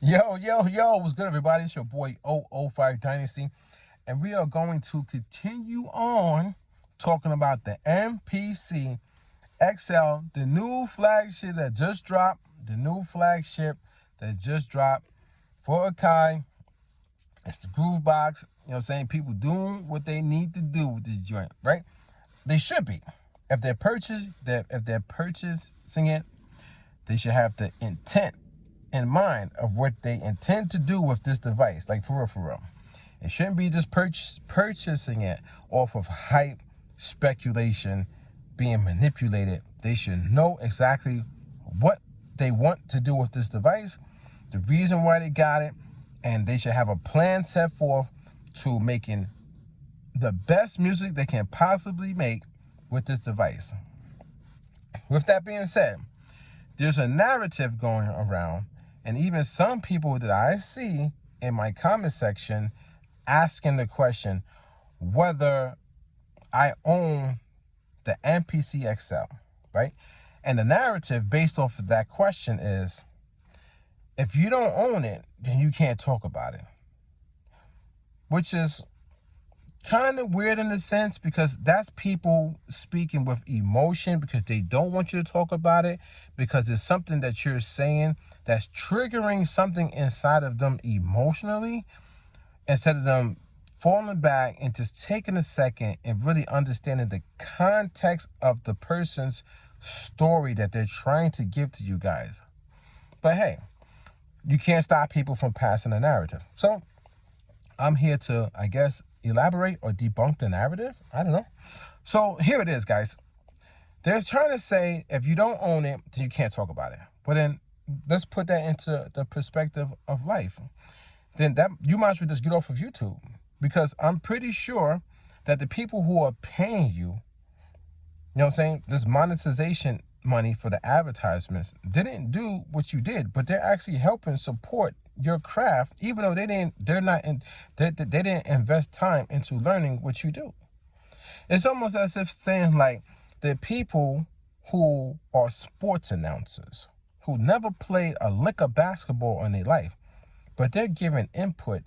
Yo, what's good, everybody? It's your boy 005 Dynasty, and we are going to continue on talking about the MPC XL, the new flagship that just dropped, for Akai. It's the groove box. You know what I'm saying? People doing what they need to do with this joint, right? They should be. If they're purchasing it, they should have the intent in mind of what they intend to do with this device. Like, for real. It shouldn't be just purchasing it off of hype, speculation, being manipulated. They should know exactly what they want to do with this device, the reason why they got it, and they should have a plan set forth to making the best music they can possibly make with this device. With that being said, there's a narrative going around, and even some people that I see in my comment section asking the question whether I own the MPC XL, right? And the narrative based off of that question is, if you don't own it, then you can't talk about it. Which is kind of weird in a sense, because that's people speaking with emotion because they don't want you to talk about it, because there's something that you're saying that's triggering something inside of them emotionally, instead of them falling back and just taking a second and really understanding the context of the person's story that they're trying to give to you guys. But hey, you can't stop people from passing a narrative. So I'm here to, I guess, elaborate or debunk the narrative. I don't know. So here it is, guys. They're trying to say if you don't own it, then you can't talk about it. But then let's put that into the perspective of life. Then that you might as well just get off of YouTube, because I'm pretty sure that the people who are paying you, you know what I'm saying, this monetization money for the advertisements, didn't do what you did, but they're actually helping support your craft, even though they didn't invest time into learning what you do. It's almost as if saying, like, the people who are sports announcers who never played a lick of basketball in their life, but they're giving input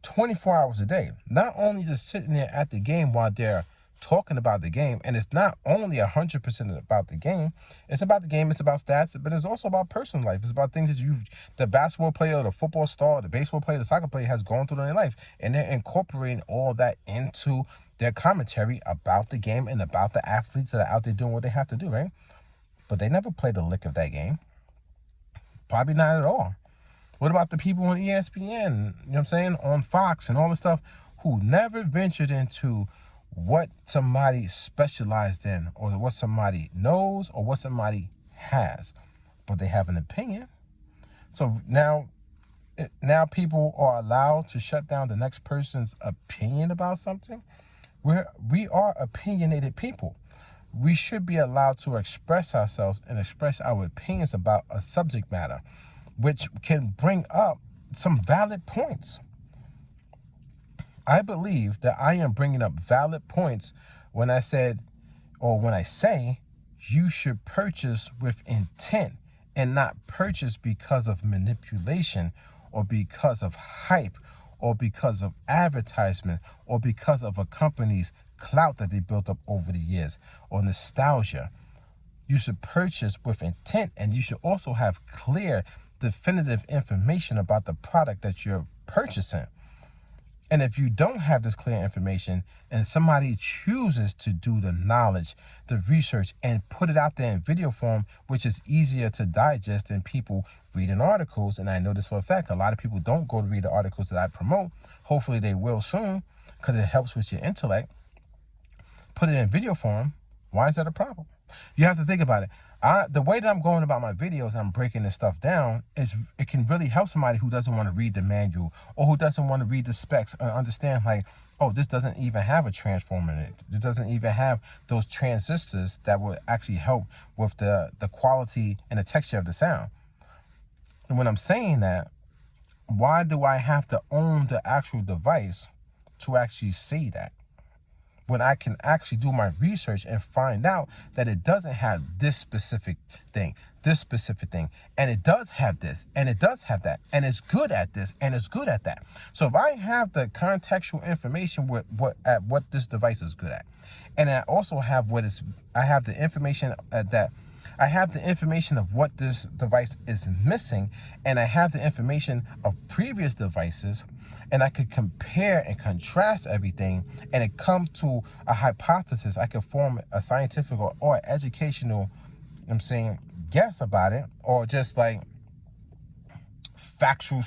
24 hours a day, not only just sitting there at the game while they're talking about the game. And it's not only 100% about the game. It's about the game. It's about stats, but it's also about personal life. It's about things that the basketball player, the football star, the baseball player, the soccer player has gone through in their life. And they're incorporating all that into their commentary about the game and about the athletes that are out there doing what they have to do, right? But they never played a lick of that game. Probably not at all. What about the people on ESPN, you know what I'm saying, on Fox and all this stuff, who never ventured into what somebody specialized in, or what somebody knows, or what somebody has, but they have an opinion? So now people are allowed to shut down the next person's opinion about something. We are opinionated people. We should be allowed to express ourselves and express our opinions about a subject matter, which can bring up some valid points. I believe that I am bringing up valid points when I say you should purchase with intent and not purchase because of manipulation, or because of hype, or because of advertisement, or because of a company's clout that they built up over the years, or nostalgia. You should purchase with intent, and you should also have clear, definitive information about the product that you're purchasing. And if you don't have this clear information, and somebody chooses to do the knowledge, the research, and put it out there in video form, which is easier to digest than people reading articles, and I know this for a fact, a lot of people don't go to read the articles that I promote. Hopefully they will soon, because it helps with your intellect. Put it in video form. Why is that a problem? You have to think about it. The way that I'm going about my videos, I'm breaking this stuff down, it can really help somebody who doesn't want to read the manual, or who doesn't want to read the specs and understand, like, oh, this doesn't even have a transformer in it. This doesn't even have those transistors that will actually help with the quality and the texture of the sound. And when I'm saying that, why do I have to own the actual device to actually say that? when I can actually do my research and find out that it doesn't have this specific thing, and it does have this, and it does have that, and it's good at this, and it's good at that. So if I have the contextual information with what this device is good at, and I also have I have the information of what this device is missing, and I have the information of previous devices, and I could compare and contrast everything, and it come to a hypothesis. I could form a scientific or educational, guess about it, or just like factual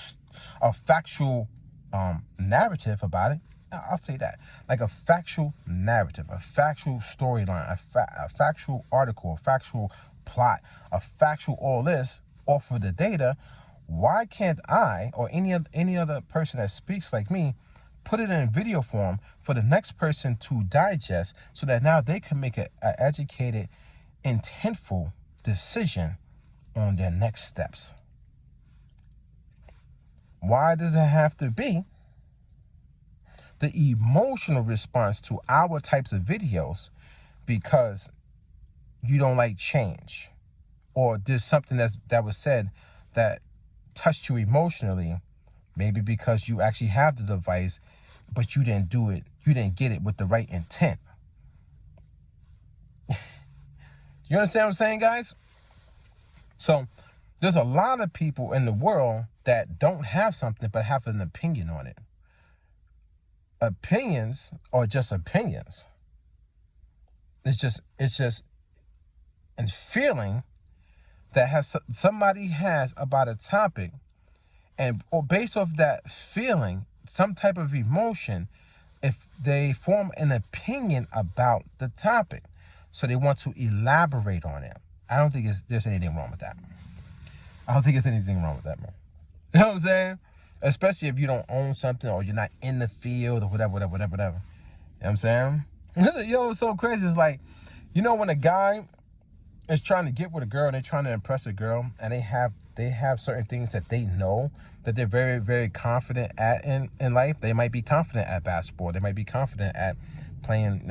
narrative about it. I'll say that, like a factual narrative, a factual storyline, a factual article, a factual plot, a factual all this off of the data. Why can't I or any other person that speaks like me put it in video form for the next person to digest, so that now they can make an educated, intentful decision on their next steps? Why does it have to be the emotional response to our types of videos because you don't like change, or there's something that was said that touched you emotionally, maybe because you actually have the device, but you didn't get it with the right intent? You understand what I'm saying, guys? So there's a lot of people in the world that don't have something but have an opinion on it. Opinions are just opinions. It's just a feeling that somebody has about a topic, or based off that feeling, some type of emotion, if they form an opinion about the topic, so they want to elaborate on it. I don't think there's anything wrong with that. Man. You know what I'm saying? Especially if you don't own something, or you're not in the field, or whatever. You know what I'm saying? It's so crazy. It's like, when a guy is trying to get with a girl and they're trying to impress a girl, and they have certain things that they know that they're very, very confident at in life. They might be confident at basketball. They might be confident at playing,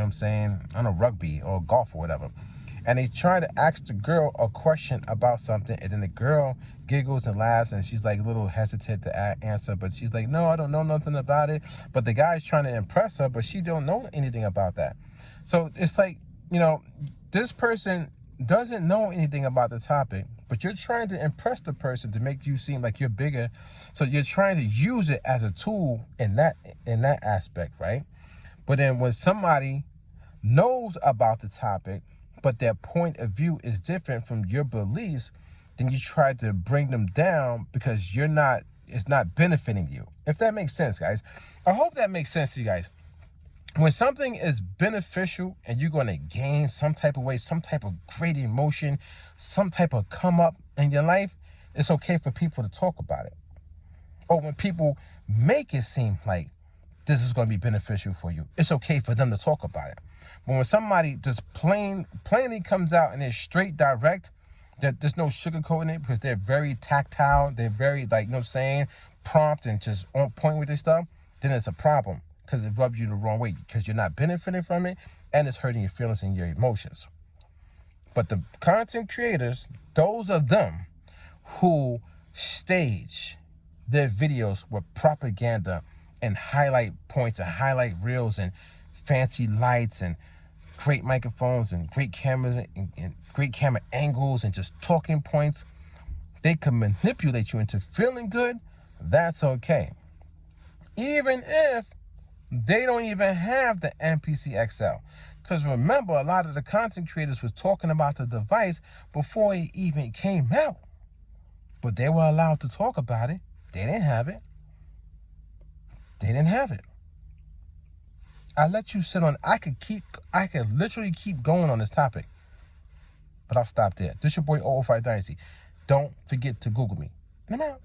rugby or golf or whatever. And they try to ask the girl a question about something, and then the girl giggles and laughs, and she's like a little hesitant to answer, but she's like, no, I don't know nothing about it. But the guy's trying to impress her, but she don't know anything about that. So it's like, this person doesn't know anything about the topic, but you're trying to impress the person to make you seem like you're bigger. So you're trying to use it as a tool in that aspect, right? But then when somebody knows about the topic, but their point of view is different from your beliefs, then you try to bring them down because it's not benefiting you. If that makes sense, guys. I hope that makes sense to you guys. When something is beneficial and you're going to gain some type of way, some type of great emotion, some type of come up in your life, it's okay for people to talk about it. Or when people make it seem like this is going to be beneficial for you, it's okay for them to talk about it. But when somebody just plainly comes out and is straight direct, that there's no sugarcoating it, because they're very tactile, they're very, prompt and just on point with this stuff, then it's a problem, because it rubs you the wrong way, because you're not benefiting from it, and it's hurting your feelings and your emotions. But the content creators, those of them who stage their videos with propaganda and highlight points and highlight reels and fancy lights and great microphones and great cameras and great camera angles and just talking points, they can manipulate you into feeling good. That's okay. Even if they don't even have the MPC XL. Because remember, a lot of the content creators was talking about the device before it even came out. But they were allowed to talk about it. They didn't have it. I let you sit on. I could literally keep going on this topic, but I'll stop there. This your boy 005 Dynasty. Don't forget to Google me. And I'm out.